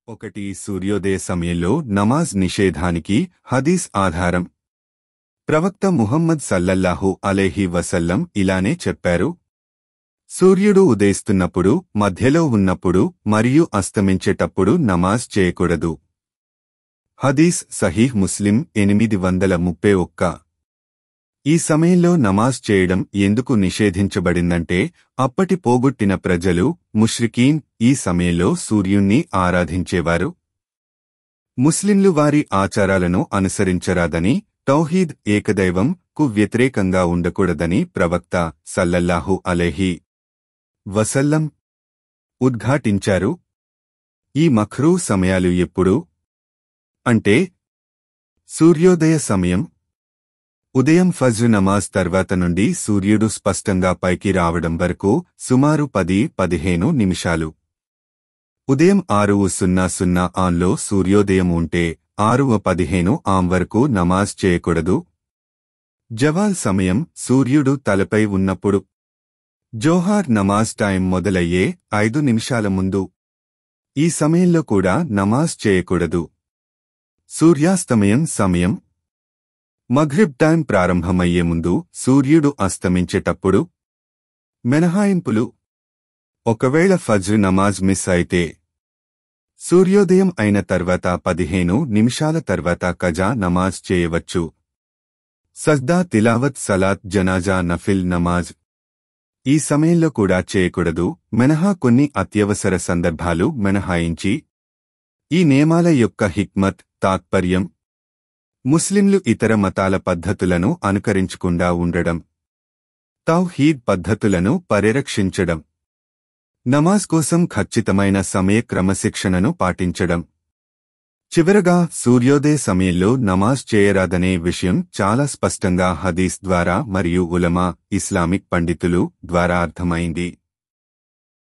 ఒకటి సూర్యోదయ సమయంలో నమాజ్ నిషేధానికి హదీస్ ఆధారం. ప్రవక్త ముహమ్మద్ సల్లల్లాహు అలైహి వసల్లం ఇలానే చెప్పారు. సూర్యుడు ఉదయిస్తున్నప్పుడు, మధ్యలో ఉన్నప్పుడు మరియు అస్తమించేటప్పుడు నమాజ్ చేయకూడదు. హదీస్ సహీహ్ ముస్లిం 831. ఈ సమయంలో నమాజ్ చేయడం ఎందుకు నిషేధించబడిందంటే, అప్పటి పోగొట్టిన ప్రజలు ముష్రికీన్ ఈ సమయంలో సూర్యుణ్ణి ఆరాధించేవారు. ముస్లింలు వారి ఆచారాలను అనుసరించరాదని, తౌహీద్ ఏకదైవం కు వ్యతిరేకంగా ఉండకూడదని ప్రవక్త సల్లల్లాహు అలైహి వసల్లం ఉద్ఘాటించారు. ఈ మఖ్రూ సమయాలు ఎప్పుడు అంటే సూర్యోదయ సమయం, ఉదయం ఫజ్ర్ నమాజ్ తర్వాత నుండి సూర్యుడు స్పష్టంగా పైకి రావడం వరకు సుమారు 10-15 నిమిషాలు. ఉదయం 6:00 ఆంలో సూర్యోదయం ఉంటే 6:15 ఆం వరకు నమాజ్ చేయకూడదు. జవాల్ సమయం సూర్యుడు తలపై ఉన్నప్పుడు. జోహార్ నమాజ్ టైం మొదలయ్యే 5 నిమిషాల ముందు. ఈ సమయంలో కూడా నమాజ్ చేయకూడదు. సూర్యాస్తమయం సమయం మఘ్రిబ్ టైం ప్రారంభమయ్యే ముందు, సూర్యుడు అస్తమించేటప్పుడు. మినహాయింపులు: ఒకవేళ ఫజ్ర్ నమాజ్ మిస్ అయితే సూర్యోదయం అయిన తర్వాత 15 నిమిషాల తర్వాత కజా నమాజ్ చేయవచ్చు. సజ్దా తిలావత్ సలాత్ జనాజా నఫిల్ నమాజ్ ఈ సమయంలో కూడా చేయకూడదు, మినహా కొన్ని అత్యవసర సందర్భాలు మినహాయించి. ఈ నియమాల యొక్క హిక్మత్, తాత్పర్యం: ముస్లింలు ఇతర మతాల పద్ధతులను అనుకరించకుండా ఉండడం, తౌహీద్ పద్ధతులను పరిరక్షించడం, నమాజ్ కోసం ఖచ్చితమైన సమయ క్రమశిక్షణను పాటించడం. చివరగా సూర్యోదయ సమయంలో నమాజ్ చేయరాదనే విషయం చాలా స్పష్టంగా హదీస్ ద్వారా మరియు ఉలమా, ఇస్లామిక్ పండితులు ద్వారా అర్థమైంది.